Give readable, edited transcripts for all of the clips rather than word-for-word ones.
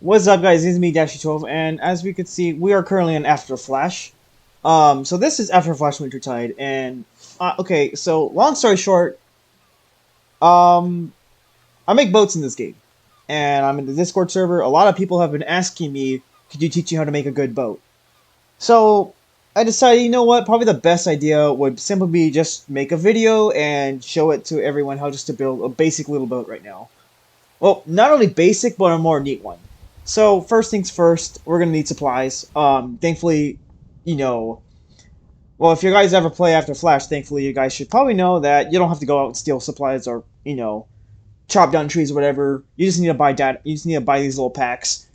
What's up, guys? This is me, Dashy12, and as we can see, we are currently in After Flash. So this is After Flash Wintertide, and okay. So long story short, um, I make boats in this game, and I'm in the Discord server. A lot of people have been asking me, "Could you teach me how to make a good boat?" So I decided, you know what? Probably the best idea would simply be just make a video and show it to everyone how just to build a basic little boat right now. Well, not only basic, but a more neat one. So first things first, we're gonna need supplies. Thankfully, you know, well, if you guys ever play After Flash, thankfully you guys should probably know that you don't have to go out and steal supplies or chop down trees or whatever. You just need to buy that. You just need to buy these little packs.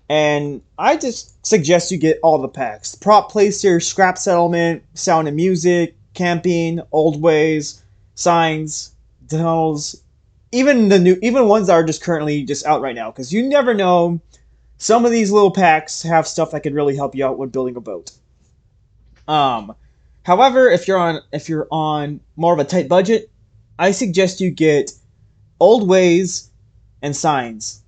And I just suggest you get all the packs: prop placer, scrap settlement, sound and music, camping, old ways, signs, tunnels, even ones that are just currently just out right now, because you never know. Some of these little packs have stuff that could really help you out with building a boat. Um, However, if you're on more of a tight budget, I suggest you get old ways and signs.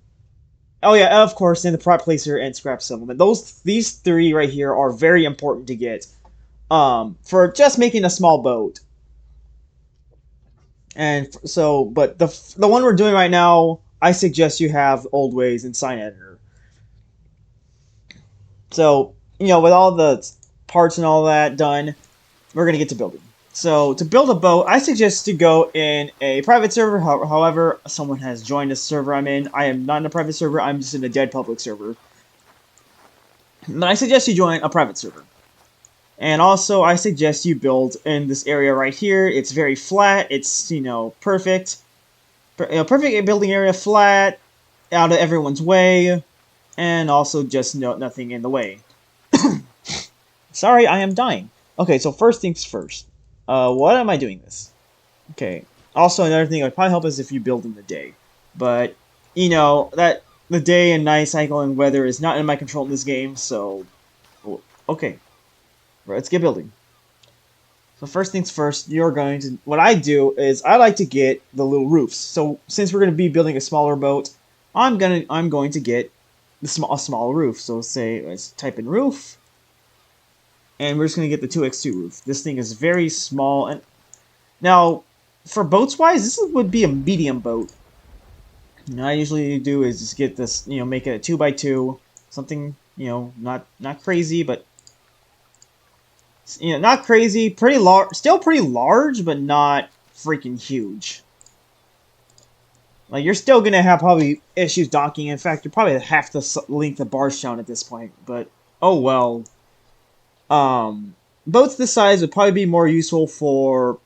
Oh yeah, of course, and the prop placer and scrap settlement. These three right here are very important to get. For just making a small boat. But the one we're doing right now, I suggest you have old ways and sign editor. So, with all the parts and all that done, we're going to get to building. So, to build a boat, I suggest to go in a private server. However, someone has joined the server I'm in. I am not in a private server, I'm just in a dead public server. But I suggest you join a private server. And also, I suggest you build in this area right here. It's very flat. It's, perfect. Perfect building area, flat, out of everyone's way, and also just nothing in the way. Sorry, I am dying. Okay, so first things first. What am I doing this? Okay. Also, another thing that would probably help is if you build in the day. But, that the day and night cycle and weather is not in my control in this game, so... Okay. Let's get building. So first things first, what I do is I like to get the little roofs. So since we're going to be building a smaller boat, I'm going to get a small roof. So let's type in roof. And we're just going to get the 2x2 roof. This thing is very small. And now, for boats wise, this would be a medium boat. And what I usually do is just get this, make it a 2x2. Something, not crazy, but not crazy, pretty large, still pretty large, but not freaking huge. Like, you're still gonna have probably issues docking. In fact, you're probably half the length of barge down at this point. But oh well. Boats this size would probably be more useful for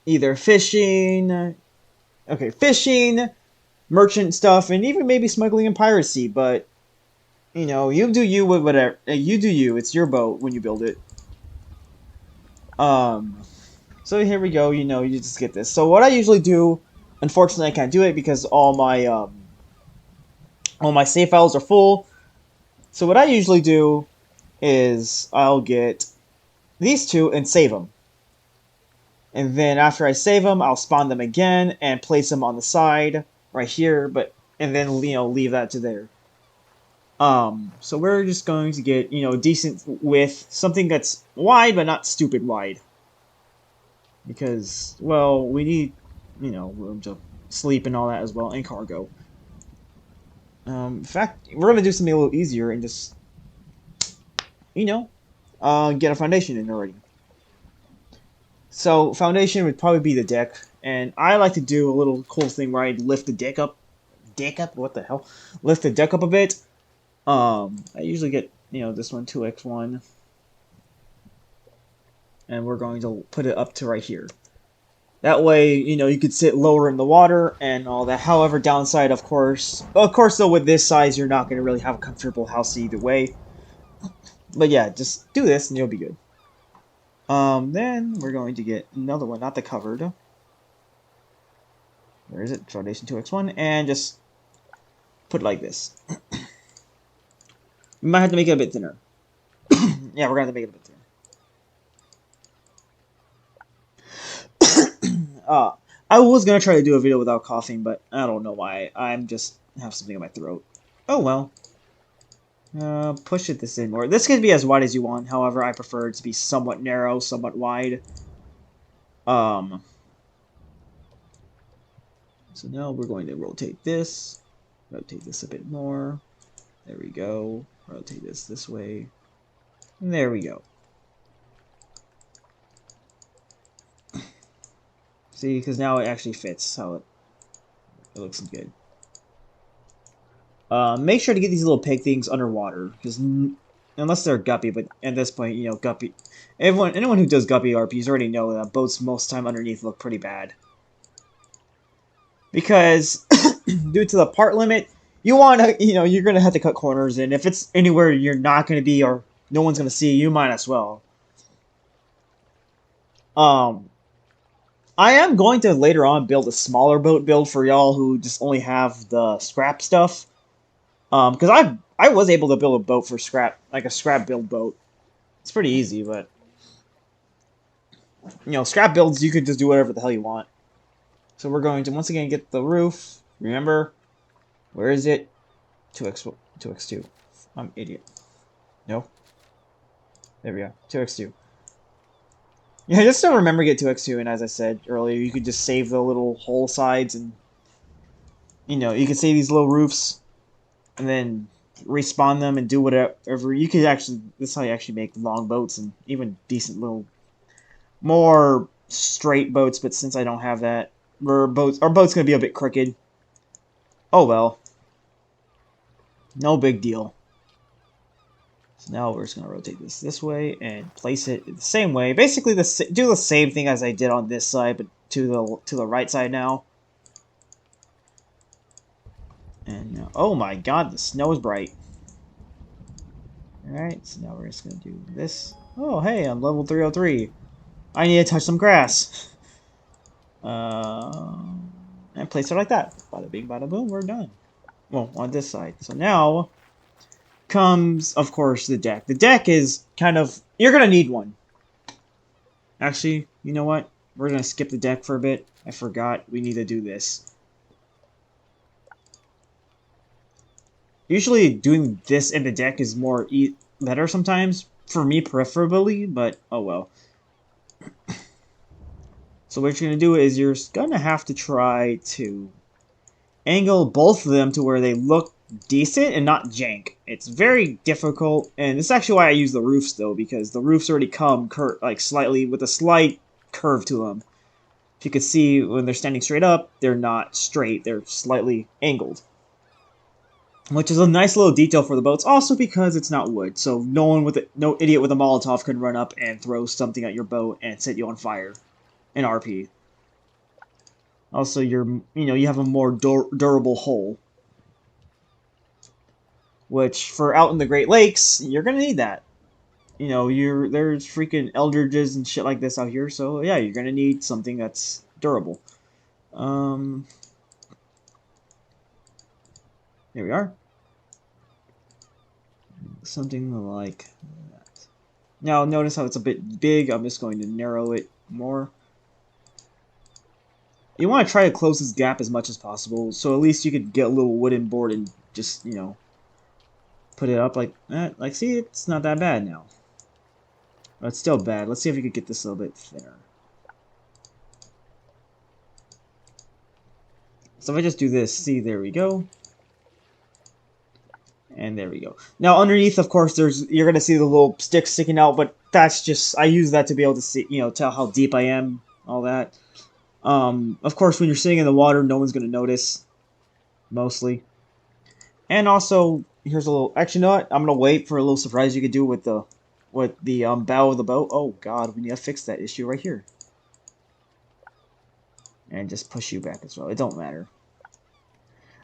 either fishing, merchant stuff, and even maybe smuggling and piracy. But you do you with whatever. You do you. It's your boat when you build it. So here we go, you just get this. So what I usually do, unfortunately I can't do it because all my save files are full. So what I usually do is I'll get these two and save them. And then after I save them, I'll spawn them again and place them on the side right here, and then leave that to there. So we're just going to get, decent width, something that's wide but not stupid wide. Because, well, we need, room to sleep and all that as well, and cargo. In fact, we're going to do something a little easier and just, get a foundation in already. So, foundation would probably be the deck, and I like to do a little cool thing where I lift the deck up. What the hell? Lift the deck up a bit. I usually get, this one, 2x1. And we're going to put it up to right here. That way, you could sit lower in the water and all that. However, downside, of course, though, with this size, you're not going to really have a comfortable house either way. But yeah, just do this and you'll be good. Then we're going to get another one, not the covered. Where is it? Foundation 2x1, and just put it like this. You might have to make it a bit thinner. Yeah, we're going to have to make it a bit thinner. I was gonna try to do a video without coughing, but I don't know why. I'm just have something in my throat. Oh well. Push it this in more. This can be as wide as you want. However, I prefer it to be somewhat narrow, somewhat wide. So now we're going to rotate this a bit more. There we go. Rotate this way. And there we go. See, because now it actually fits how it looks good. Make sure to get these little pig things underwater, because unless they're guppy, but at this point, you know, guppy. Anyone who does guppy RPs already know that boats most time underneath look pretty bad. Because due to the part limit, you want to, you know, you're gonna have to cut corners, and if it's anywhere you're not gonna be or no one's gonna see, you might as well. I am going to later on build a smaller boat build for y'all who just only have the scrap stuff. Because I was able to build a boat for scrap, like a scrap build boat. It's pretty easy, but you know, scrap builds you could just do whatever the hell you want. So we're going to once again get the roof. Remember, where is it? 2x2. I'm an idiot. No. There we go. 2x2. Yeah, just don't remember get 2x2, and as I said earlier, you could just save the little hole sides, and you know, you could save these little roofs, and then respawn them and do whatever. You could actually, this is how you actually make long boats and even decent little, more straight boats, but since I don't have that, our boat's gonna be a bit crooked. Oh well. No big deal. So now we're just going to rotate this way and place it the same way. Basically, do the same thing as I did on this side, but to the right side now. And now, oh my god, the snow is bright. Alright, so now we're just going to do this. Oh, hey, I'm level 303. I need to touch some grass. And place it like that. Bada bing, bada boom, we're done. Well, on this side. So now comes, of course, the deck. The deck is kind of... You're going to need one. Actually, you know what? We're going to skip the deck for a bit. I forgot we need to do this. Usually doing this in the deck is more better sometimes. For me, preferably, but oh well. So what you're going to do is you're going to have to try to angle both of them to where they look decent and not jank. It's very difficult, and this is actually why I use the roofs though, because the roofs already come like slightly with a slight curve to them. If you can see when they're standing straight up, they're not straight, they're slightly angled. Which is a nice little detail for the boats, also because it's not wood, so no idiot with a Molotov can run up and throw something at your boat and set you on fire in RP. Also, you have a more durable hull. Which, for out in the Great Lakes, you're gonna need that. You know, there's freaking eldridges and shit like this out here, so yeah, you're gonna need something that's durable. Here we are. Something like that. Now, notice how it's a bit big. I'm just going to narrow it more. You want to try to close this gap as much as possible, so at least you could get a little wooden board and just, you know, put it up like that. Like, see, it's not that bad now. But it's still bad. Let's see if we could get this a little bit thinner. So if I just do this, see, there we go. And there we go. Now, underneath, of course, you're going to see the little sticks sticking out, but that's just, I use that to be able to see, you know, tell how deep I am, all that. Of course, when you're sitting in the water, no one's going to notice, mostly. And also, here's a little, actually, you know what? I'm going to wait for a little surprise you could do with the bow of the boat. Oh, God, we need to fix that issue right here. And just push you back as well. It don't matter.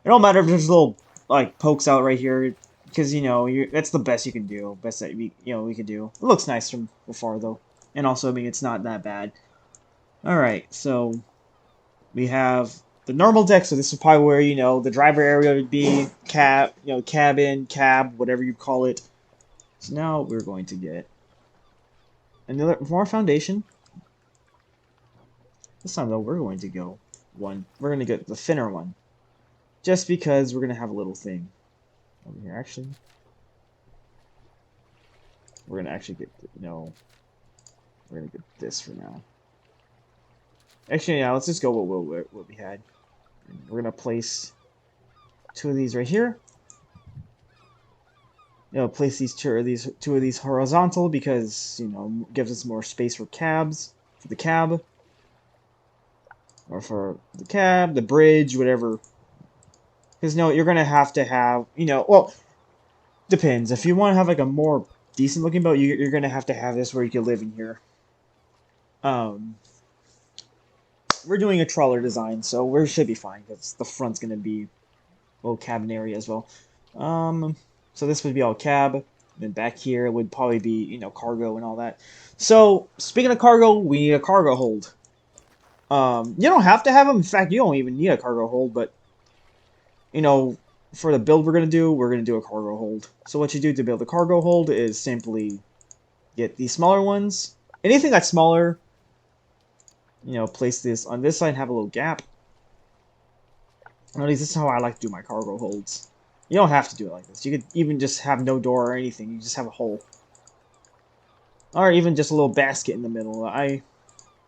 It don't matter if there's little, like, pokes out right here, because, you know, that's the best you can do. Best that we can do. It looks nice from afar, though. And also, I mean, it's not that bad. Alright, so we have the normal deck, so this is probably where, you know, the driver area would be, cabin, cab, whatever you call it. So now we're going to get more foundation. This time, though, we're going to go we're going to get the thinner one. Just because we're going to have a little thing over here, actually. we're gonna actually get, we're gonna get this for now. Actually, yeah, let's just go what we had. And we're gonna place 2 of these right here. Place these two of these horizontal because gives us more space for cabs, for the cab, or for the cab, the bridge, whatever. Because you're gonna have to have well, depends. If you want to have like a more decent looking boat, you're gonna have to have this where you can live in here. We're doing a trawler design, so we should be fine because the front's gonna be a little cabin area as well. So this would be all cab. Then back here would probably be cargo and all that. So speaking of cargo, we need a cargo hold. You don't have to have them. In fact, you don't even need a cargo hold. But for the build we're gonna do a cargo hold. So what you do to build a cargo hold is simply get these smaller ones. Anything that's smaller, place this on this side and have a little gap. At least this is how I like to do my cargo holds. You don't have to do it like this. You could even just have no door or anything. You just have a hole. Or even just a little basket in the middle.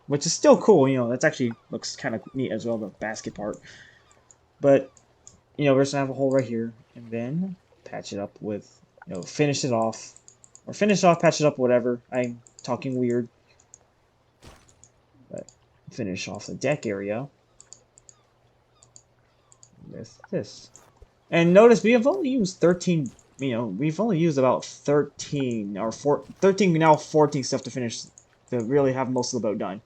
Which is still cool, that actually looks kind of neat as well, the basket part. But, we're just going to have a hole right here. And then patch it up with, finish it off. Or finish it off, patch it up, whatever. I'm talking weird. But finish off the deck area with this. And notice we have only used 13, we've only used about 13 or 13, now 14 stuff to finish, to really have most of the boat done.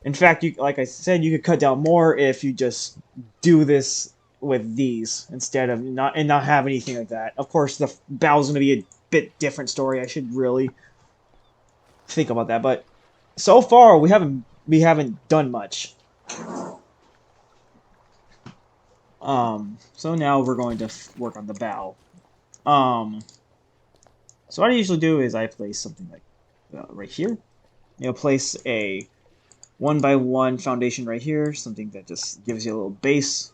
In fact, like I said, you could cut down more if you just do this with these instead of not have anything like that. Of course, the bow's going to be a bit different story. I should really think about that, but so far we haven't done much. So now we're going to work on the bow. So what I usually do is I place something like right here. Place a 1x1 foundation right here, something that just gives you a little base.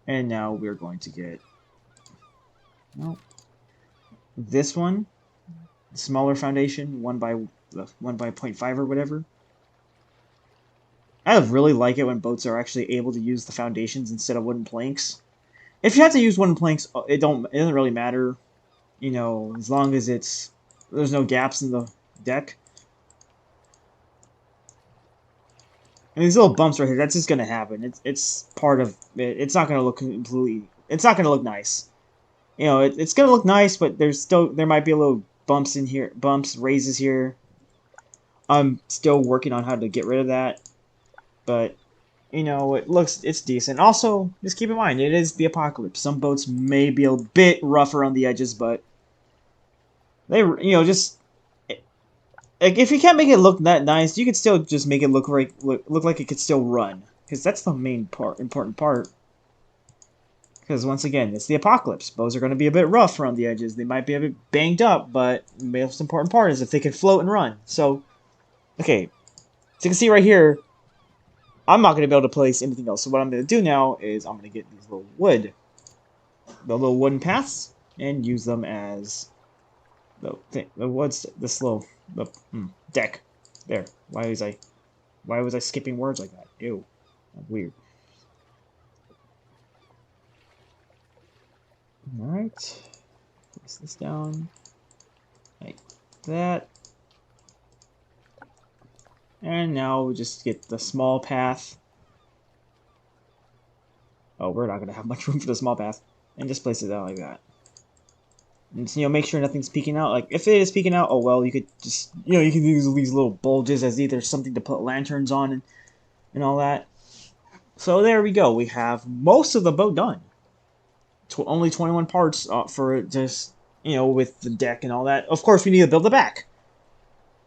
And now we're going to get this one, smaller foundation, 1x0.5 or whatever. I really like it when boats are actually able to use the foundations instead of wooden planks. If you have to use wooden planks, it doesn't really matter, as long as there's no gaps in the deck. And these little bumps right here, that's just gonna happen. It's part of it. It's not gonna look completely. It's not gonna look nice. It's gonna look nice, but there might be a little bumps in here, raises here. I'm still working on how to get rid of that. But, it's decent. Also, just keep in mind, it is the apocalypse. Some boats may be a bit rough around the edges, but they, just like if you can't make it look that nice, you could still just make it look like it could still run, because that's the important part. Because once again, it's the apocalypse. Boats are going to be a bit rough around the edges. They might be a bit banged up, but the most important part is if they can float and run. So, okay, so you can see right here, I'm not going to be able to place anything else. So what I'm going to do now is I'm going to get these the little wooden paths, and use them as what's this little deck. There. Why was I skipping words like that? Ew, weird. All right, place this down like that. And now we just get the small path. Oh, we're not going to have much room for the small path. And just place it out like that. And, make sure nothing's peeking out. Like, if it is peeking out, oh well, you could just, you can use these little bulges as either something to put lanterns on and all that. So there we go. We have most of the boat done. Only 21 parts for just, with the deck and all that. Of course, we need to build the back.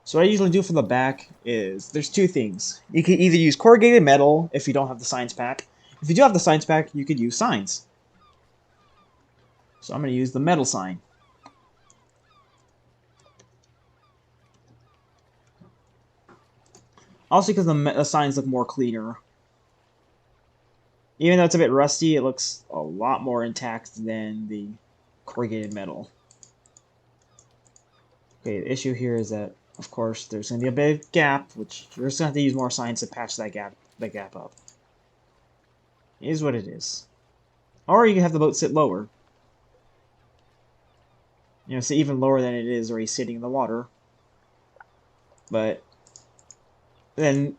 So what I usually do for the back is, there's 2 things. You can either use corrugated metal if you don't have the science pack. If you do have the science pack, you could use signs. So I'm going to use the metal sign. Also because the signs look more cleaner. Even though it's a bit rusty, it looks a lot more intact than the corrugated metal. Okay, the issue here is that, of course, there's going to be a big gap, which you're just going to have to use more science to patch that gap up. It is what it is. Or you can have the boat sit lower. You know, sit even lower than it is already sitting in the water. But then,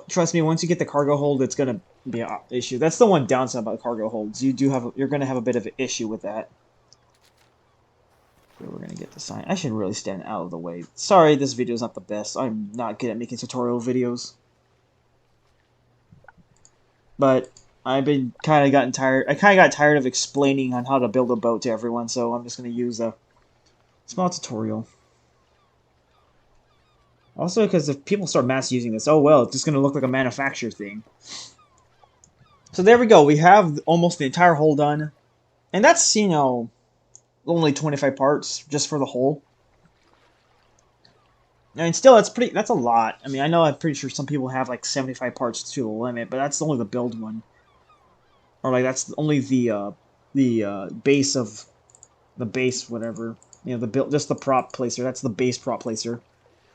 trust me, once you get the cargo hold, it's going to be an issue. That's the one downside about cargo holds. You're going to have a bit of an issue with that. Okay, we're going to get the sign. I should really stand out of the way. Sorry, this video is not the best. I'm not good at making tutorial videos. But I've been kind of gotten tired. I kind of got tired of explaining on how to build a boat to everyone, so I'm just going to use a small tutorial. Also, because if people start mass using this, oh well, it's just going to look like a manufacturer thing. So there we go. We have almost the entire hull done. And that's, you know, only 25 parts just for the hull. I mean, still, that's a lot. I mean, I know I'm pretty sure some people have like 75 parts to the limit, but that's only the build one. Or like that's only the base of the base whatever. You know, the build, just the prop placer. That's the base prop placer.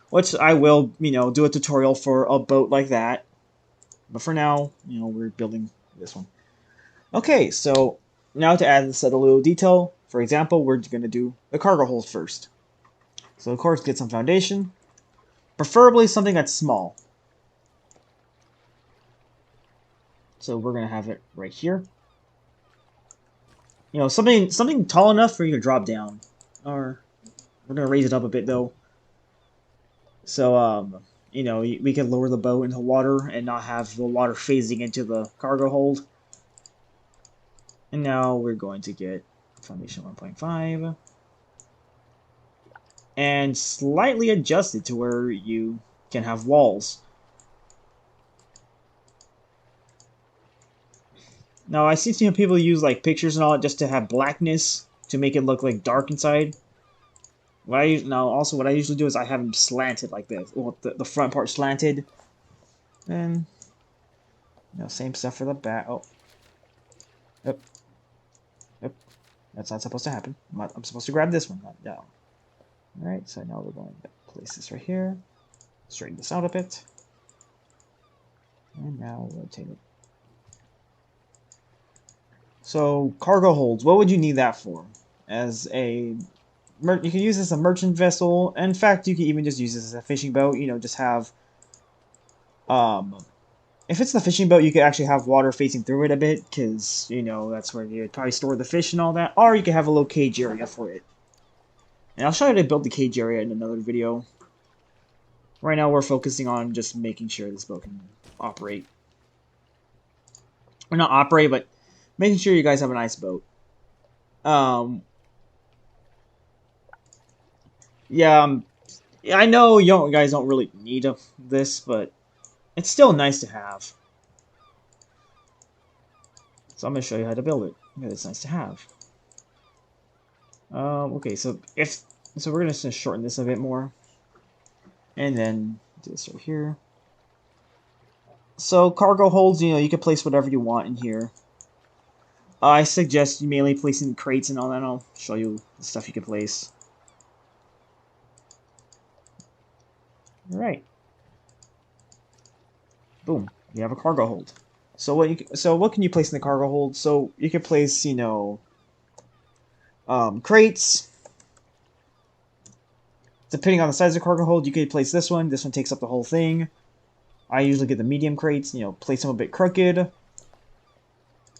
Which I will, you know, do a tutorial for a boat like that. But for now, you know, we're building this one. Okay, so now to add a little detail. For example, we're going to do the cargo hold first. So of course, get some foundation. Preferably something that's small. So we're going to have it right here. You know, something tall enough for you to drop down. Or we're going to raise it up a bit though. So, you know, we can lower the boat into water and not have the water phasing into the cargo hold. And now we're going to get foundation 1.5. And slightly adjust it to where you can have walls. Now, I see some people use like pictures and all just to have blackness to make it look like dark inside. What I usually do is I have them slanted like this. Well, the front part slanted. And you know, same stuff for the back. Oh. Yep. Yep. That's not supposed to happen. I'm supposed to grab this one, not down. Alright, so now we're going to place this right here. Straighten this out a bit. And now rotate it. So, cargo holds. What would you need that for? As a you can use this as a merchant vessel. In fact, you can even just use this as a fishing boat. You know, just have if it's the fishing boat, you could actually have water facing through it a bit, because you know that's where you'd probably store the fish and all that. Or you could have a little cage area for it. And I'll show you how to build the cage area in another video. Right now, we're focusing on just making sure this boat can operate. Or not operate, but making sure you guys have a nice boat. Yeah, I know you guys don't really need this, but it's still nice to have. So I'm going to show you how to build it. Yeah, it's nice to have. Okay, so we're going to shorten this a bit more. And then do this right here. So cargo holds, you know, you can place whatever you want in here. I suggest you mainly placing crates and all that. I'll show you the stuff you can place. Alright. Boom. You have a cargo hold. So what can you place in the cargo hold? So you can place, you know, crates. Depending on the size of the cargo hold, you could place this one. This one takes up the whole thing. I usually get the medium crates, you know, place them a bit crooked.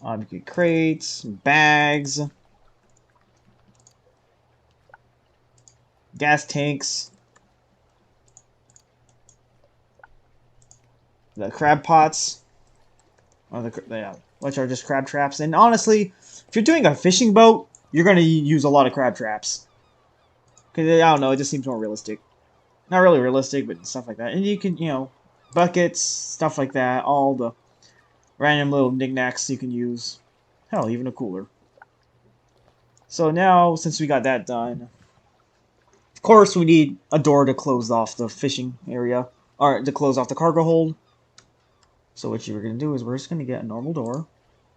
You get crates, bags, gas tanks, the crab pots, which are just crab traps. And honestly, if you're doing a fishing boat, you're going to use a lot of crab traps. Because, I don't know, it just seems more realistic. Not really realistic, but stuff like that. And you can, you know, buckets, stuff like that, all the random little knickknacks you can use. Hell, even a cooler. So now, since we got that done, of course we need a door to close off the fishing area, or to close off the cargo hold. So what you're going to do is we're just going to get a normal door.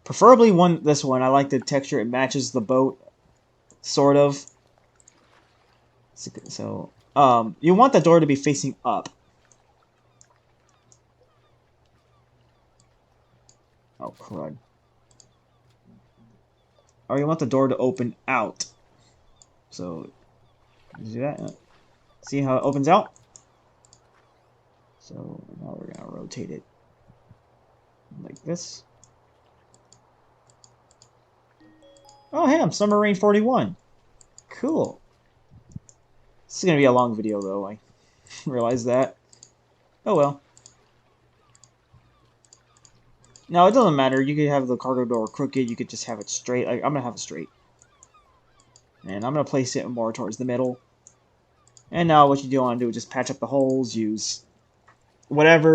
Preferably this one. I like the texture. It matches the boat. sort of. So, you want the door to be facing up. Oh, crud. Or you want the door to open out. So, do that. See how it opens out? So, now we're going to rotate it like this. Oh, hey, I'm Summer Rain 41. Cool. This is going to be a long video, though. I realize that. Oh, well. Now, it doesn't matter. You could have the cargo door crooked. You could just have it straight. I'm going to have it straight. And I'm going to place it more towards the middle. And now what you do want to do is just patch up the holes. Use whatever.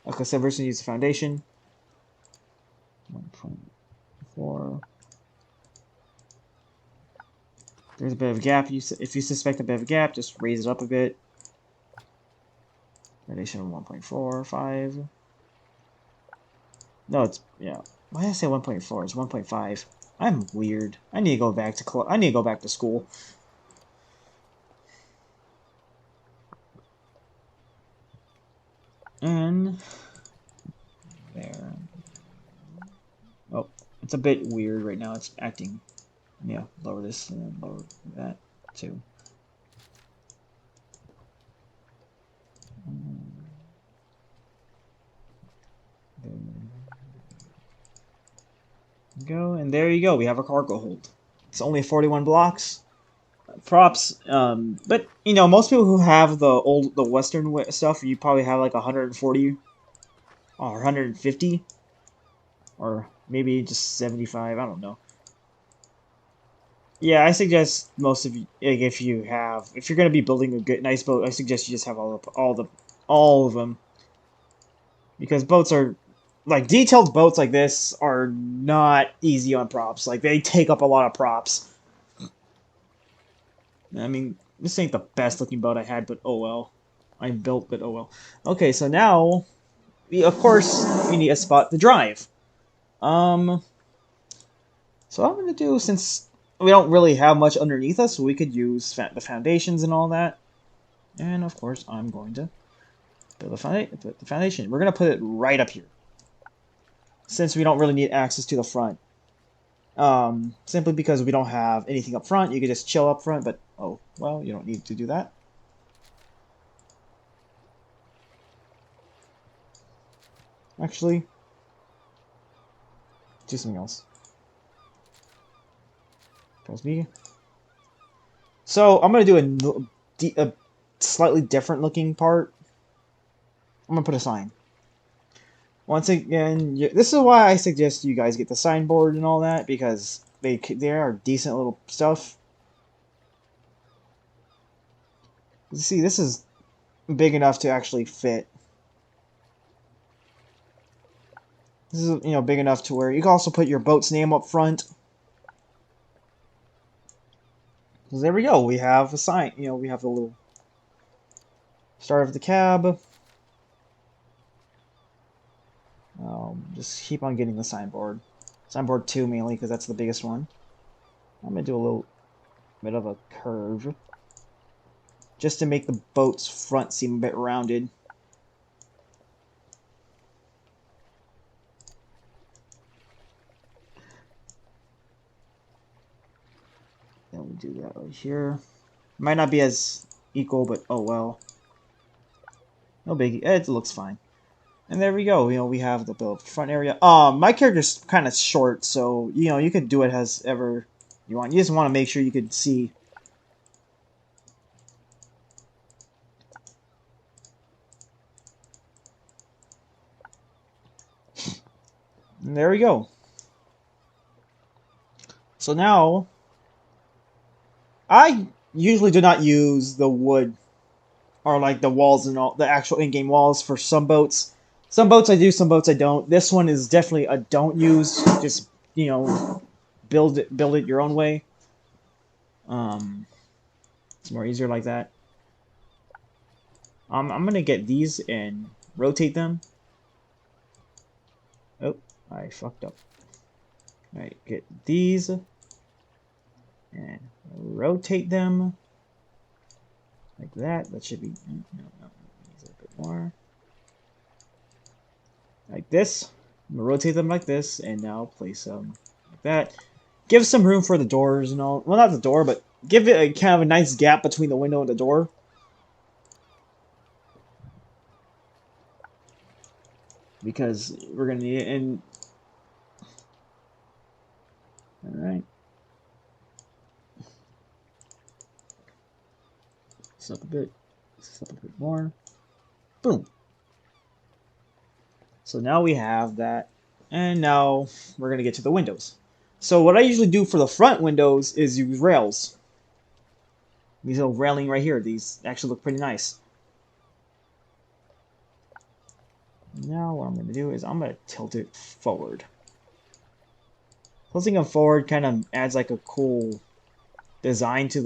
Like I said, we're going to use the foundation. 1.4. There's a bit of a gap. If you suspect a bit of a gap, just raise it up a bit. Foundation 1.45. No, it's yeah. Why did I say 1.4? It's 1.5. I'm weird. I need to go back to school. And there. Oh, it's a bit weird right now. It's acting. Yeah, lower this and lower that too. Go, and there you go. We have a cargo hold. It's only 41 blocks. Props, but you know, most people who have the Western stuff, you probably have like 140 or 150 or maybe just 75. I don't know. Yeah, I suggest most of you, like, if you're gonna be building a good, nice boat, I suggest you just have all of them, because boats are like detailed boats like this are not easy on props. Like they take up a lot of props. I mean, this ain't the best looking boat I had, but oh well. I built, but oh well. Okay, so now of course we need a spot to drive. So what I'm gonna do, since we don't really have much underneath us, so we could use the foundations and all that. And of course, I'm going to build the foundation. We're gonna put it right up here, since we don't really need access to the front. Simply because we don't have anything up front. You could just chill up front, but oh well, you don't need to do that. Actually, do something else. Pause me. So I'm gonna do a slightly different looking part. I'm gonna put a sign. Once again, this is why I suggest you guys get the signboard and all that, because they are decent little stuff. You see, this is big enough to actually fit. This is, you know, big enough to where you can also put your boat's name up front. So there we go. We have a sign. You know, we have the little start of the cab. Just keep on getting the signboard. Signboard 2 mainly, because that's the biggest one. I'm going to do a little bit of a curve, just to make the boat's front seem a bit rounded. Then we do that right here. Might not be as equal, but oh well. No biggie. It looks fine. And there we go. You know, we have the build front area. My character's kind of short, so you know you could do it as ever you want. You just want to make sure you can see. And there we go. So now, I usually do not use the wood or like the walls and all the actual in-game walls for some boats. Some boats I do, some boats I don't. This one is definitely a don't use. Just, you know, build it your own way. It's more easier like that. I'm gonna get these and rotate them. Oh, I fucked up. Alright, get these. rotate them like that. That should be no, needs a bit more. Like this. I'm gonna rotate them like this, and now place them like that. Give some room for the doors and all. Well, not the door, but give it a kind of a nice gap between the window and the door. Because we're gonna need it. And all right, this up a bit. This up a bit more. Boom. So now we have that, and now we're gonna get to the windows. So what I usually do for the front windows is use rails. These little railing right here. These actually look pretty nice. Now what I'm going to do is I'm going to tilt it forward. Tilting them forward kind of adds like a cool design to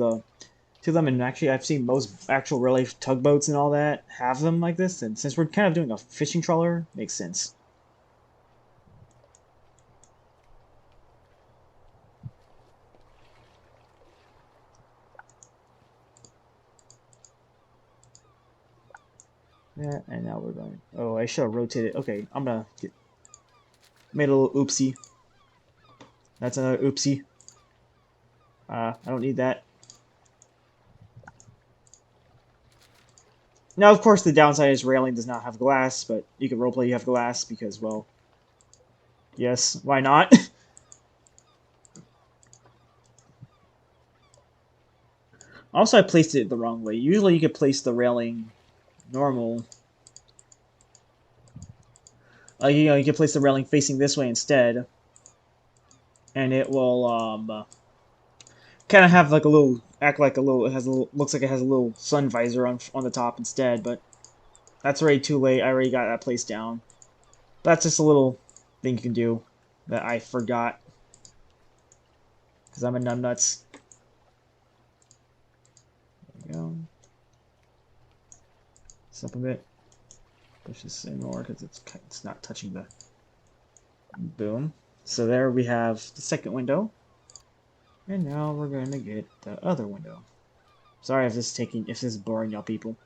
them, and actually I've seen most actual real life tugboats and all that have them like this, and since we're kind of doing a fishing trawler, makes sense. Yeah, and now we're going. Oh, I should have rotated. Okay, I'm gonna made a little oopsie. That's another oopsie. I don't need that. Now, of course, the downside is railing does not have glass, but you can roleplay you have glass because, well, yes, why not? Also, I placed it the wrong way. Usually you could place the railing normal. You can place the railing facing this way instead. And it will, kind of have like a little, it has a little, looks like it has a little sun visor on the top instead, but that's already too late. I already got that placed down. That's just a little thing you can do that I forgot. Because I'm a numbnuts. There we go. Up a bit. Push this in more because it's not touching the. Boom. So there we have the second window, and now we're going to get the other window. Sorry if this is boring y'all people.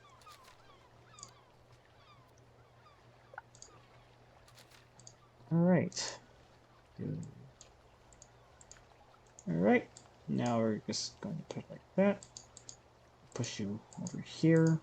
All right. All right. Now we're just going to put it like that. Push you over here.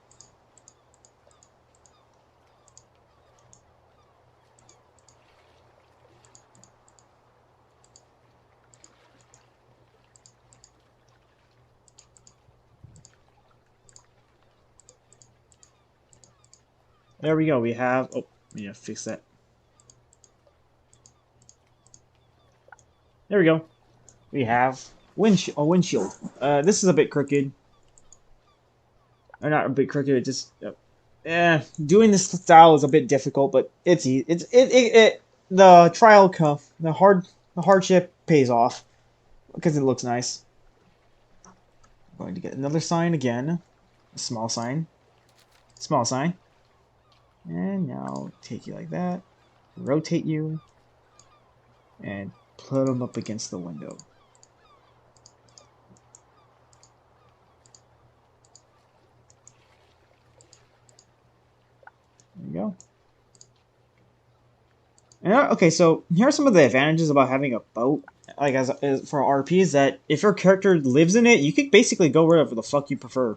There we go. We have. Oh, yeah, fix that. There we go. We have a windshield. This is a bit crooked. Or not a bit crooked. It just. Doing this style is a bit difficult, but it's easy. The the hardship pays off because it looks nice. I'm going to get another sign again, a small sign, and now take you like that, rotate you, and put them up against the window. There you go. And, okay, so here are some of the advantages about having a boat, like as for RP, is that if your character lives in it, you can basically go wherever the fuck you prefer.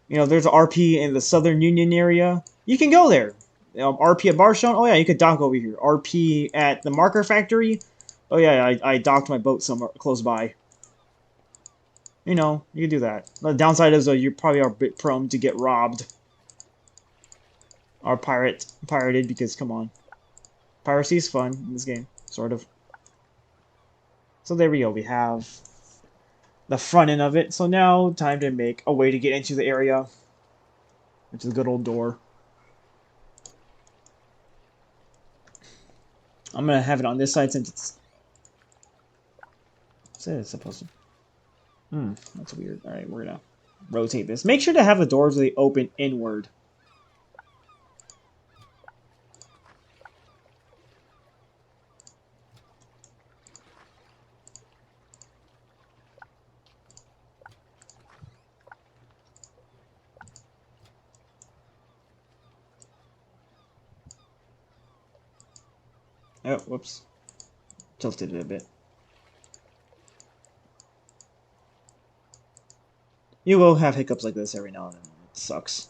You know, there's an RP in the Southern Union area. You can go there. RP at Barstone. Oh yeah, you could dock over here. RP at the Marker Factory. Oh yeah, I docked my boat somewhere close by. You know, you can do that. The downside is you probably are a bit prone to get robbed. Or pirated, because come on. Piracy is fun in this game, sort of. So there we go, we have the front end of it. So now, time to make a way to get into the area, which is a good old door. I'm gonna have it on this side since it's supposed to. That's weird. Alright, we're gonna rotate this. Make sure to have the doors really open inward. Oh, whoops. Tilted it a bit. You will have hiccups like this every now and then. It sucks.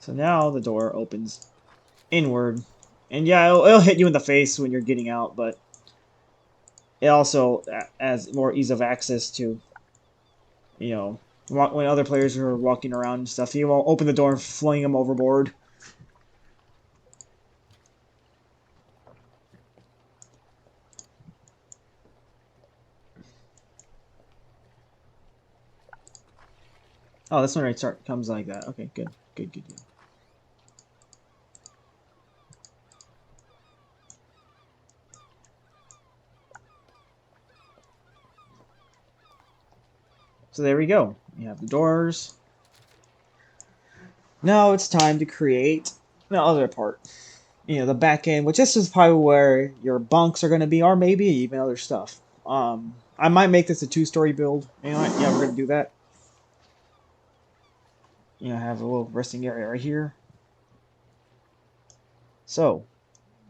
So now the door opens inward. And yeah, it'll hit you in the face when you're getting out, but it also has more ease of access to, you know, when other players are walking around and stuff. You won't open the door and fling them overboard. Oh, this one right start comes like that. Okay, good, good, good, good. So there we go. You have the doors. Now it's time to create the other part. You know, the back end, which this is probably where your bunks are going to be, or maybe even other stuff. I might make this a 2-story build. You know what? Yeah, we're going to do that. You know, have a little resting area right here. So,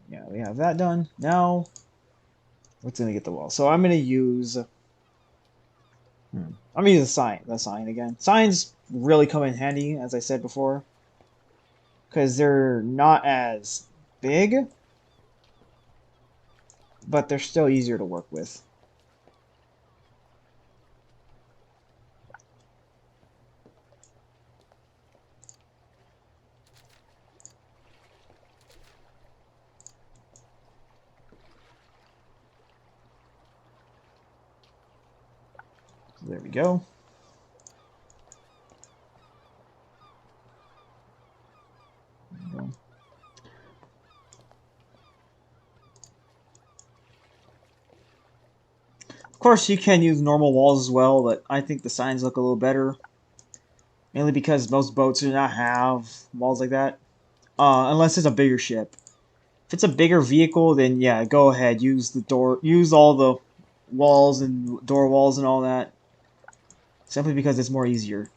yeah, we have that done. Now, what's going to get the wall? So I'm going to use... I'm going to use the sign again. Signs really come in handy, as I said before. Because they're not as big, but they're still easier to work with. So there we go. Of course, you can use normal walls as well, but I think the signs look a little better. Mainly because most boats do not have walls like that. Unless it's a bigger ship. If it's a bigger vehicle, then yeah, go ahead. Use all the walls and door walls and all that. Simply because it's more easier.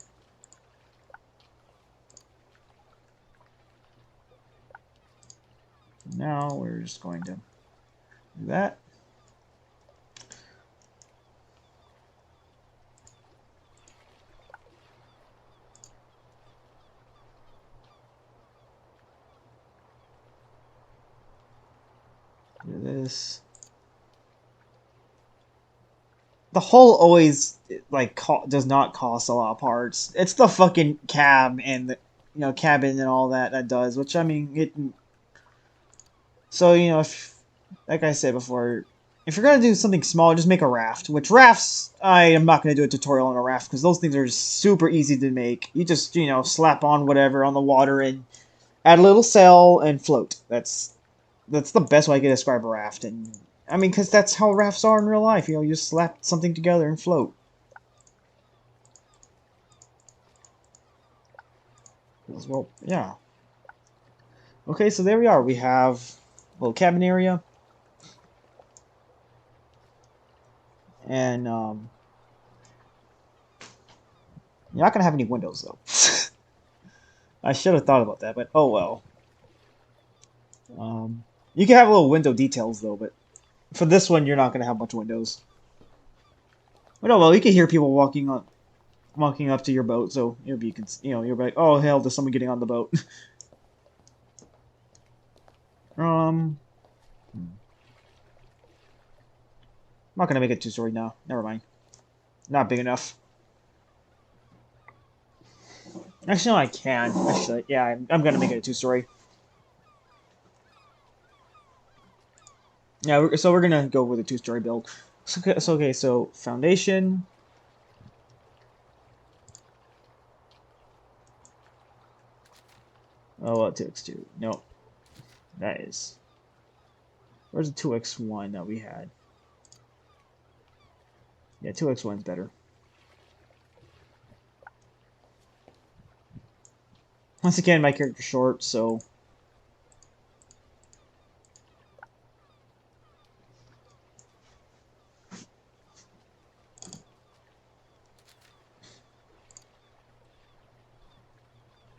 Now we're just going to do that. Do this. The hull always like does not cost a lot of parts. It's the fucking cab and the cabin and all that that does. Which I mean, it. So if, like I said before, if you're gonna do something small, just make a raft. Which rafts, I am not gonna do a tutorial on a raft because those things are just super easy to make. You just slap on whatever on the water and add a little sail and float. That's the best way I can describe a raft. And I mean, because that's how rafts are in real life. You just slap something together and float. Well, yeah. Okay, so there we are. We have a little cabin area. And, you're not going to have any windows, though. I should have thought about that, but oh well. You can have little window details, though, but for this one, you're not going to have much windows. But oh well, you can hear people walking up to your boat, so you'll be, you're like, oh hell, there's someone getting on the boat. I'm not gonna make it 2-story now. Never mind. Not big enough. Actually, no, I can. Actually, yeah, I'm gonna make it a 2-story. Yeah, so we're gonna go with a 2-story build. So foundation. Oh, well, 2x2. No, that is. Where's the 2x1 that we had? Yeah, 2x1's better. Once again, my character's short, so...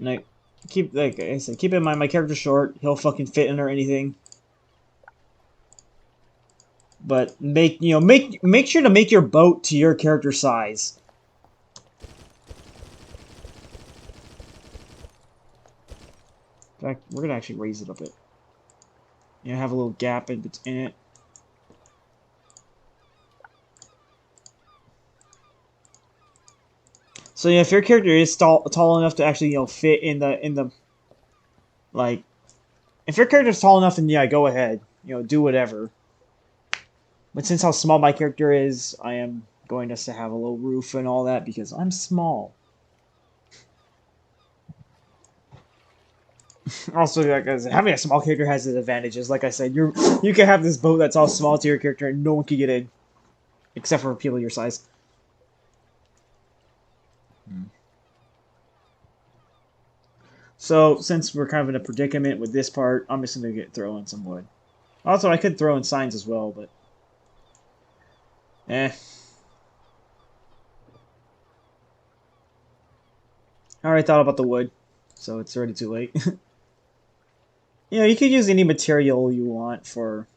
Like I said, keep in mind my character's short. He'll fucking fit under anything. But make sure to make your boat to your character size. In fact, we're gonna actually raise it a bit. Have a little gap in it. So yeah, if your character is tall enough to actually fit in the like, if your character is tall enough, then yeah, go ahead, do whatever. But since how small my character is, I am going just to have a little roof and all that because I'm small. Also, because having a small character has its advantages. Like I said, you can have this boat that's all small to your character and no one can get in, except for people your size. So since we're kind of in a predicament with this part, I'm just gonna throw in some wood. Also, I could throw in signs as well, but eh. I already thought about the wood, so it's already too late. You could use any material you want for,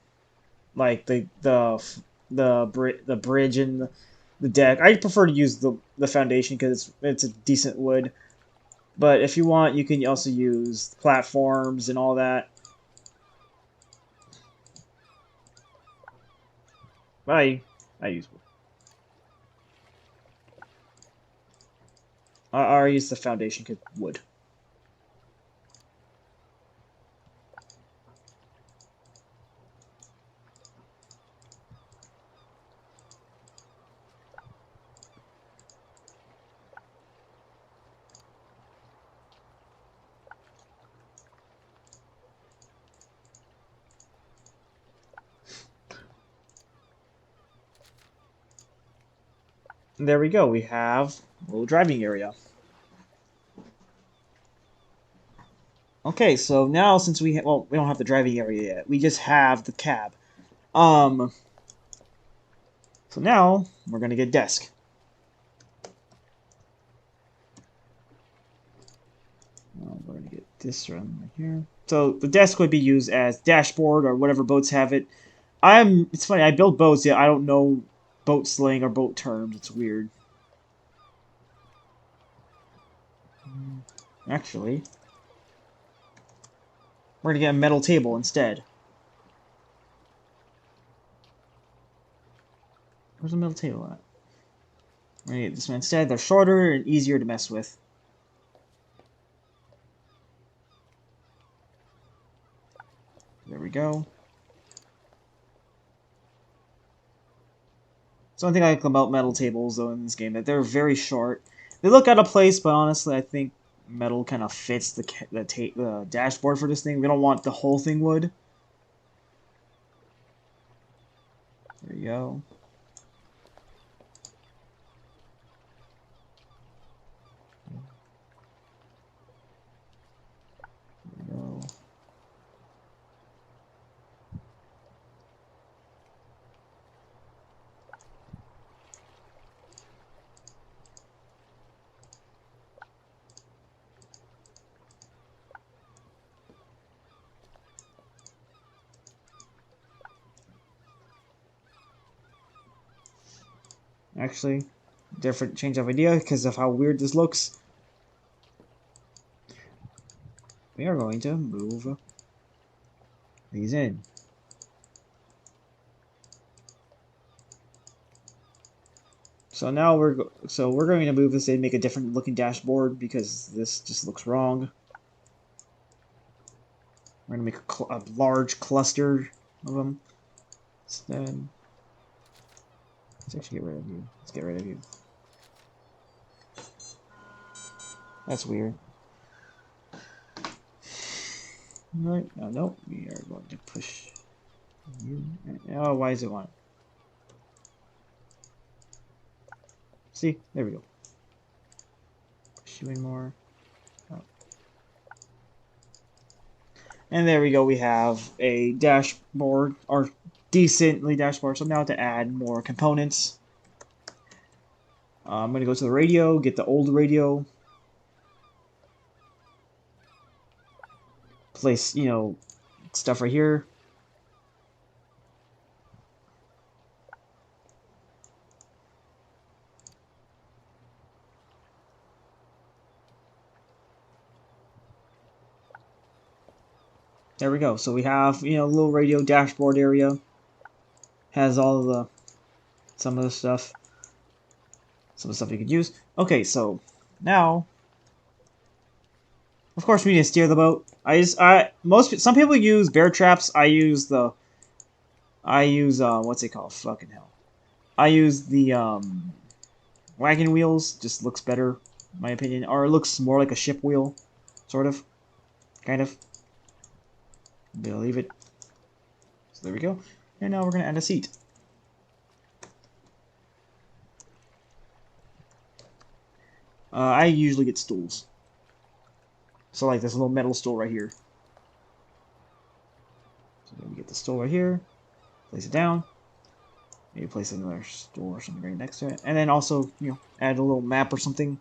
like the bridge and the deck. I prefer to use the foundation because it's a decent wood. But if you want, you can also use platforms and all that. But I use wood. I use the foundation because wood. And there we go. We have a little driving area. Okay, so now since we don't have the driving area yet, we just have the cab. Um, so now we're gonna get desk. We're gonna get this right here. So the desk would be used as dashboard or whatever boats have it. It's funny. I build boats. Yeah, I don't know boat slang or boat terms. It's weird. Actually, we're gonna get a metal table instead. Where's the metal table at? We're gonna get this one instead. They're shorter and easier to mess with. There we go. So one thing I like about metal tables, though, in this game, that they're very short. They look out of place, but honestly, I think metal kind of fits the dashboard for this thing. We don't want the whole thing wood. There you go. There you go. Actually, different change of idea because of how weird this looks. We are going to move these in. So now we're going to move this in, make a different looking dashboard because this just looks wrong. We're gonna make a large cluster of them instead. Let's actually get rid of you. Let's get rid of you. That's weird. Right? No. We are going to push you. Oh, why is it one? See, there we go. Push you in more. Oh. And there we go. We have a dashboard, or decently dashboard. So now to add more components. I'm gonna go to the radio, get the old radio. Place, stuff right here. there we go. So we have, a little radio dashboard area. Has all of the, some of the stuff. Some of the stuff you could use. Okay, so now, of course, we need to steer the boat. Some people use bear traps. I use what's it called? Fucking hell. I use the wagon wheels. Just looks better, in my opinion, or it looks more like a ship wheel, sort of, kind of. I'll leave it. So there we go. And now we're gonna add a seat. I usually get stools. So like this little metal stool right here. So then we get the stool right here. Place it down. Maybe place another stool or something right next to it. And then also, add a little map or something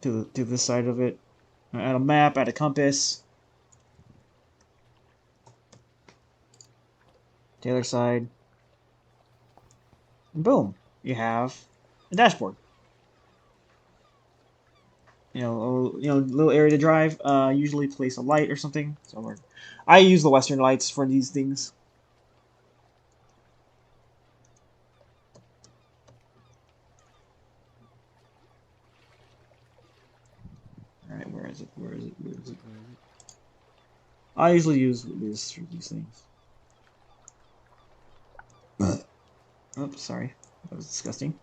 to this side of it. Add a map, add a compass. The other side. And boom. You have a dashboard. Little area to drive. Usually place a light or something. So I use the Western lights for these things. Alright, where is it? Where is it? Where is it? Where is it? I usually use this for these things. Oops, sorry. That was disgusting.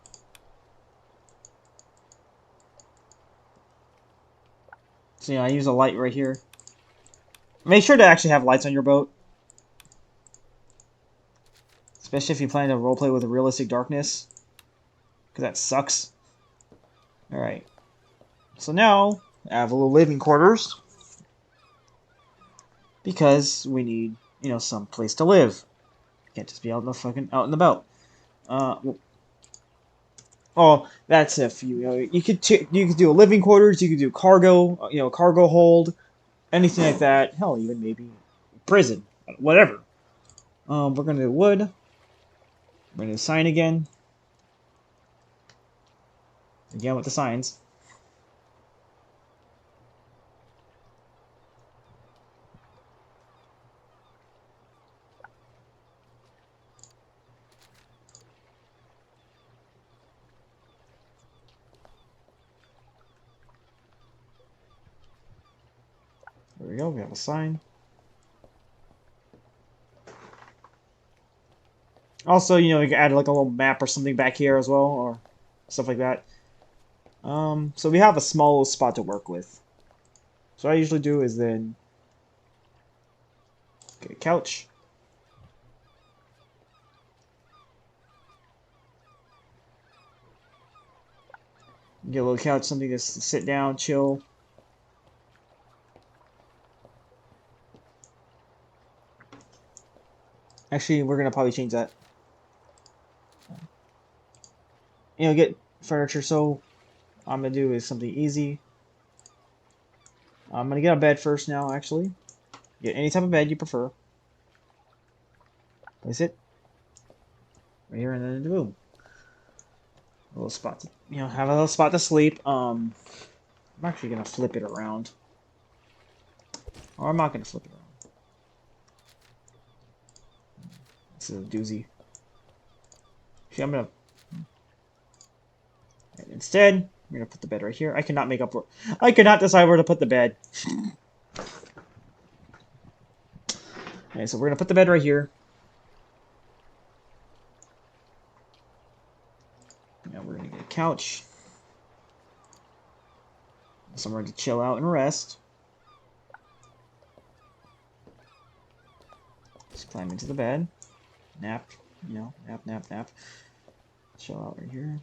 So I use a light right here. Make sure to actually have lights on your boat. Especially if you plan to roleplay with a realistic darkness. Because that sucks. Alright. So now, I have a little living quarters. Because we need, some place to live. Can't just be out and about. Oh, that's if you could do a living quarters, you could do cargo, cargo hold, anything like that. Hell, even maybe prison, whatever. We're gonna do wood. We're gonna do sign again. Again with the signs. There we go. We have a sign. Also, you can add like a little map or something back here as well, or stuff like that. So we have a small little spot to work with. So what I usually do is then get a couch. Get a little couch, something to sit down, chill. Actually, we're gonna probably change that. Get furniture. So I'm gonna do is something easy. I'm gonna get a bed first now. Actually, get any type of bed you prefer. Place it right here, and then boom. A little spot to, have a little spot to sleep. I'm actually gonna flip it around. Or I'm not gonna flip it around. This is a doozy. See, I'm gonna. And instead, I'm gonna put the bed right here. I cannot make up for. I cannot decide where to put the bed. Okay, so we're gonna put the bed right here. Now we're gonna get a couch. Somewhere to chill out and rest. Just climb into the bed. Nap. Nap. Chill out right here.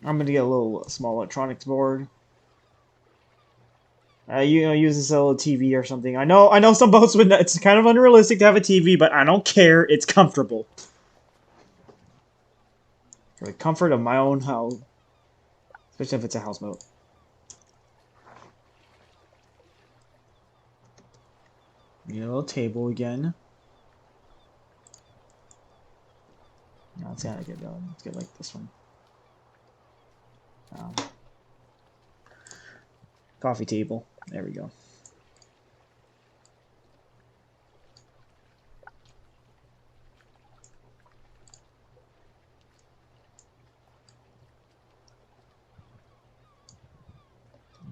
I'm gonna get a little small electronics board. Use this little TV or something. I know some boats would. It's kind of unrealistic to have a TV, but I don't care. It's comfortable. For the comfort of my own house, especially if it's a houseboat. Get a little table again. Let's see how to get going. Let's get like this one. Um, Coffee table. There we go.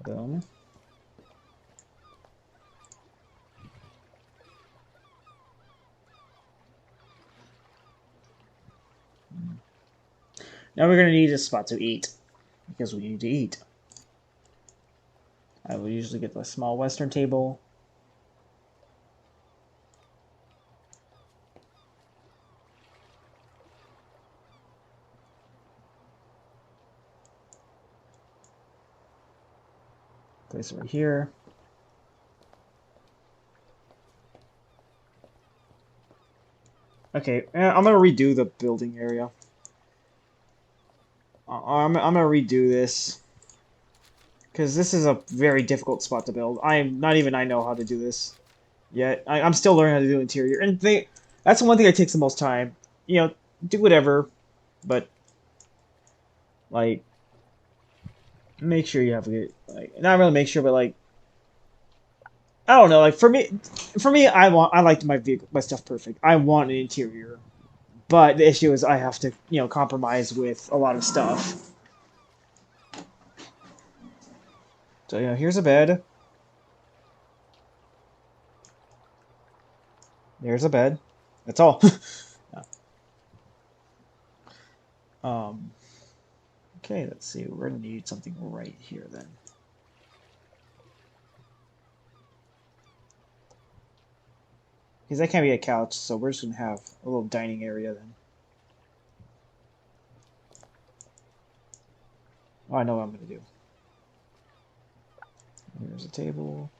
Boom. Now we're gonna need a spot to eat because we need to eat. I will usually get the small western table. Place it right here. Okay, I'm gonna redo the building area. I'm gonna redo this because this is a very difficult spot to build. I know how to do this yet. I'm still learning how to do interior, and that's the one thing that takes the most time. You know, do whatever, but like make sure you have a good not really make sure, but like I don't know. Like for me, I like my stuff perfect. I want an interior, but the issue is I have to compromise with a lot of stuff. So here's a bed. There's a bed. That's all. um. Okay, let's see. We're gonna need something right here then. Because that can't be a couch, so we're just gonna have a little dining area then. Oh, I know what I'm gonna do. Here's a table.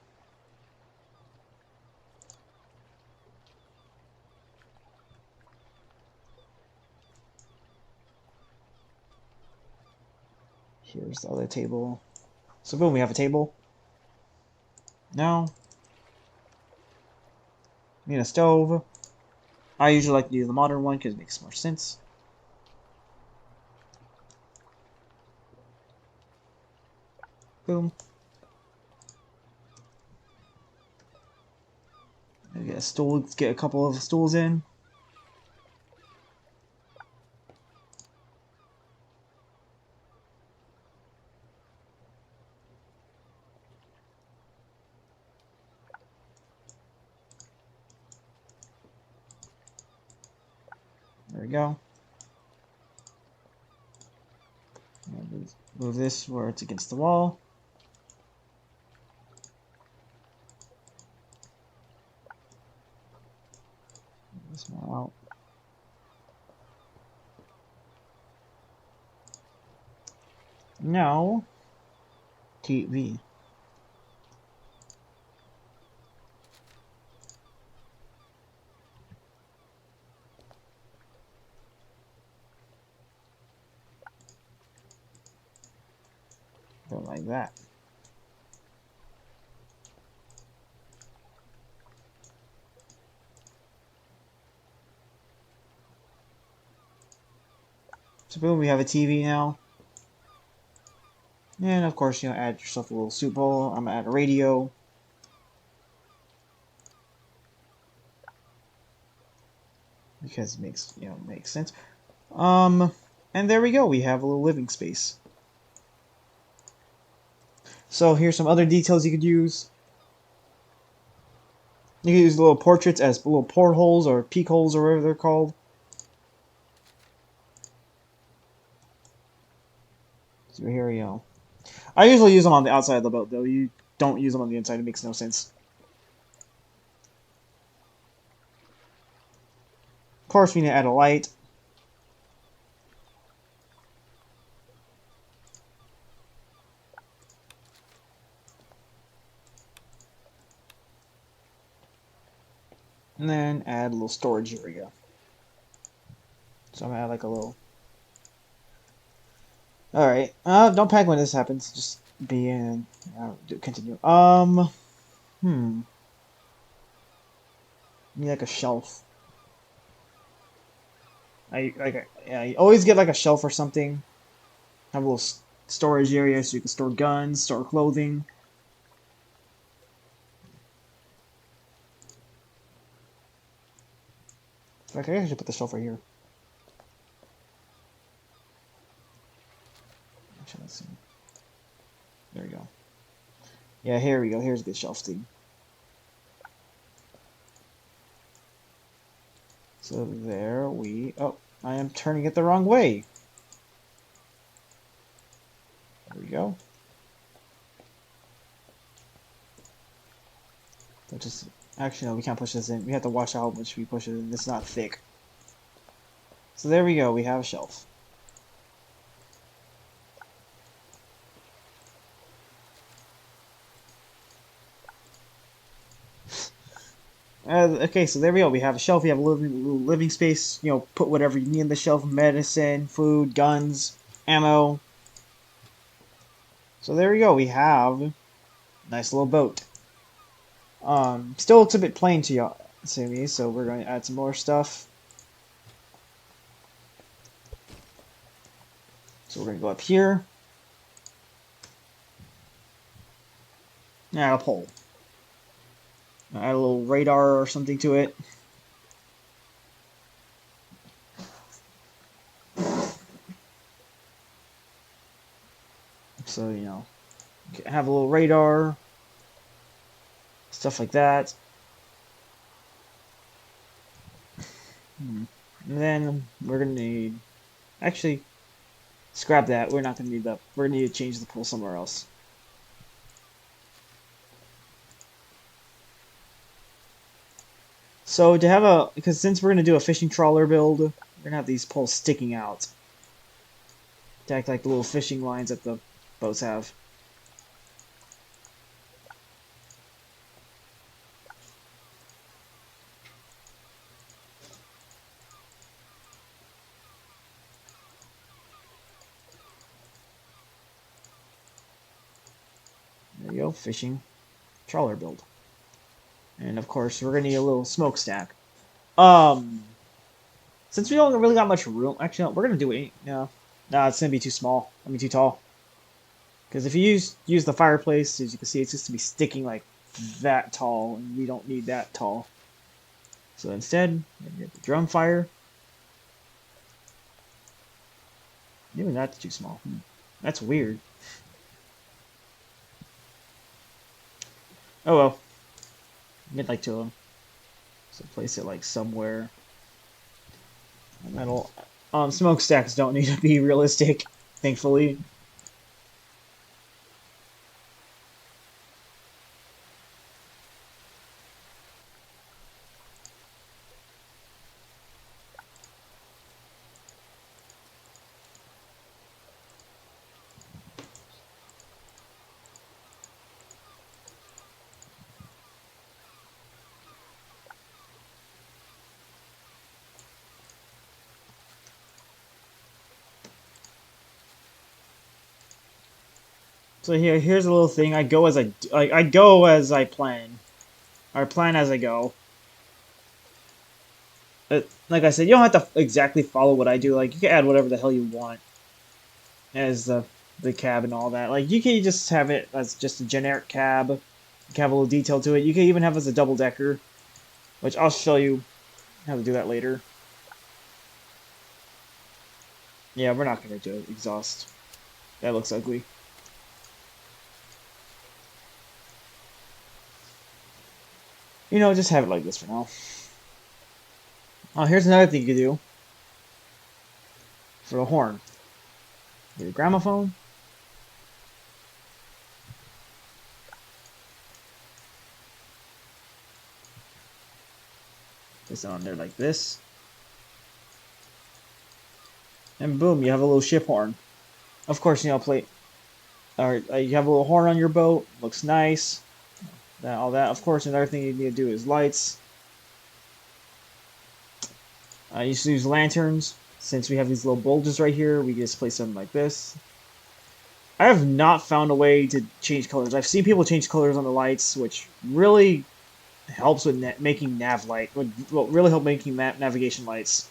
Here's the other table. So boom, we have a table. Now, we need a stove. I usually like to use the modern one because it makes more sense. Boom. Get a stool. Let's get a couple of stools in. There we go. Move this where it's against the wall. Move this one out. Now, TV. Go like that. So boom, we have a TV now. And of course, add yourself a little soup bowl. I'm gonna add a radio. Because it makes sense. And there we go. We have a little living space. So here's some other details you could use. You can use little portraits as little portholes or peek holes or whatever they're called. So here we go. I usually use them on the outside of the boat, though. You don't use them on the inside. It makes no sense. Of course, we need to add a light. And then add a little storage area. So I'm gonna add like a little... Alright. Don't panic when this happens. Just be in... continue. Need like a shelf. Yeah, you always get like a shelf or something. Have a little storage area so you can store guns, store clothing. Okay, I should put the shelf right here. Actually, let's see. There we go. Yeah, here we go. Here's a good shelf thing. So there we... Oh, I am turning it the wrong way. There we go. But just... Actually, no, we can't push this in. We have to watch how much we push it in. It's not thick. So there we go. We have a shelf. Okay, so there we go. We have a shelf. We have a little living space. You know, put whatever you need in the shelf: medicine, food, guns, ammo. So there we go. We have a nice little boat. Still it's a bit plain to y'all, to me. So we're going to add some more stuff. So we're going to go up here. Add a pole. Add a little radar or something to it. So, you know, have a little radar, stuff like that. And then we're going to need, actually, scrap that. We're not going to need that. We're going to need to change the pool somewhere else. So to have a, because since we're going to do a fishing trawler build, we're going to have these poles sticking out. To act like the little fishing lines that the boats have. There you go, fishing trawler build. And of course, we're going to need a little smokestack. Since we don't really got much room, actually, no, we're going to do it. No, it's going to be too small. I mean, too tall. Because if you use the fireplace, as you can see, it's just to be sticking like that tall, and we don't need that tall. So instead, we're going to get the drum fire. Even that's too small. That's weird. Oh well. Get like two of them. So place it like somewhere. Metal. Smokestacks don't need to be realistic, thankfully. So here's a little thing. I go as I go as I plan, or plan as I go. Like I said, you don't have to exactly follow what I do. Like you can add whatever the hell you want as the cab and all that. Like you can just have it as just a generic cab. You can have a little detail to it. You can even have it as a double decker, which I'll show you how to do that later. Yeah, we're not gonna do exhaust. That looks ugly. You know, just have it like this for now. Oh, here's another thing you can do. For the horn. Get a gramophone. Place it on there like this. And boom, you have a little ship horn. Of course, you know, you have a little horn on your boat. Looks nice. All that. Of course, another thing you need to do is lights. I used to use lanterns. Since we have these little bulges right here, we just place them like this. I have not found a way to change colors. I've seen people change colors on the lights, which really helps with making nav light. Would really help making navigation lights.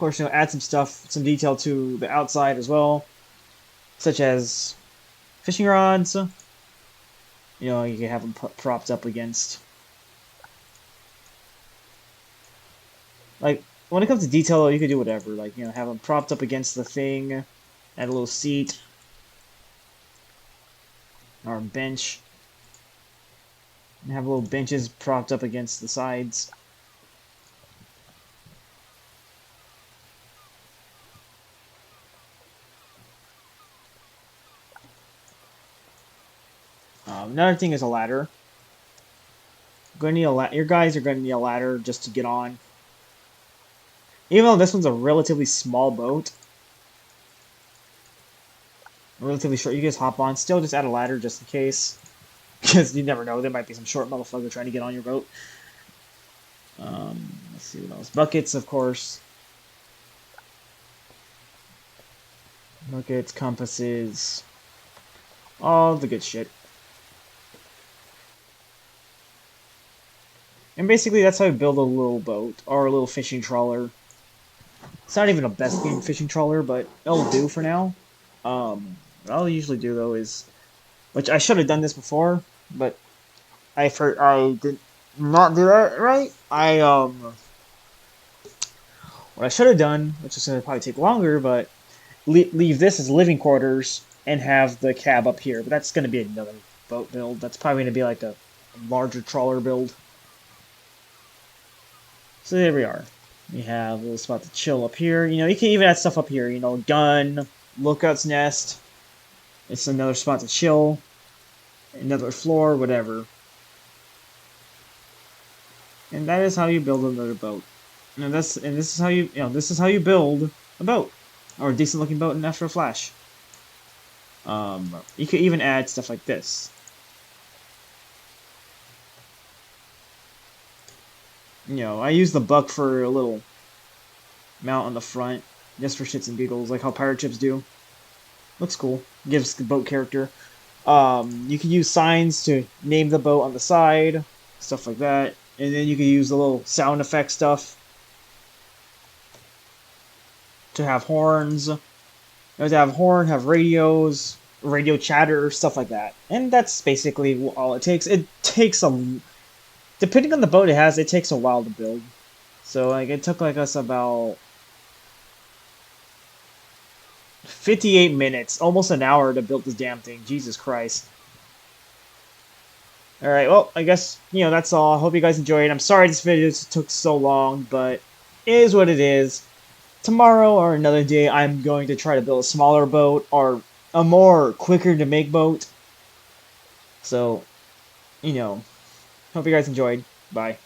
course, add some stuff, some detail to the outside as well, such as fishing rods. You can have them propped up against. Like, when it comes to detail, you could do whatever. Like, have them propped up against the thing, add a little seat, or a bench, and have little benches propped up against the sides. Another thing is a ladder. Going to need your guys are going to need a ladder just to get on. Even though this one's a relatively small boat, relatively short, you just hop on. Still, just add a ladder just in case, because you never know. There might be some short motherfucker trying to get on your boat. Let's see what else. Buckets, of course. Buckets, compasses, all the good shit. And basically, that's how you build a little boat, or a little fishing trawler. It's not even a best game fishing trawler, but it'll do for now. What I'll usually do, though, is... Which I should have done this before, but I did not do that right. What I should have done, which is going to probably take longer, but leave this as living quarters and have the cab up here. But that's going to be another boat build. That's probably going to be like a larger trawler build. So there we are. We have a little spot to chill up here. You can even add stuff up here. Gun, lookout's nest. It's another spot to chill. Another floor, whatever. And that is how you build another boat. And this is how you build a boat, or a decent looking boat in After Flash. You could even add stuff like this. I use the buck for a little mount on the front, just for shits and giggles, like how pirate ships do. Looks cool. Gives the boat character. You can use signs to name the boat on the side, stuff like that. And then you can use the little sound effect stuff to have horns. You have to have horn, have radios, radio chatter, stuff like that. And that's basically all it takes. It takes depending on the boat it has, it takes a while to build. So it took us about 58 minutes, almost an hour to build this damn thing. Jesus Christ. Alright, well, I guess, that's all. I hope you guys enjoyed. I'm sorry this video took so long, but it is what it is. Tomorrow or another day, I'm going to try to build a smaller boat, or a more quicker to make boat. So, hope you guys enjoyed. Bye.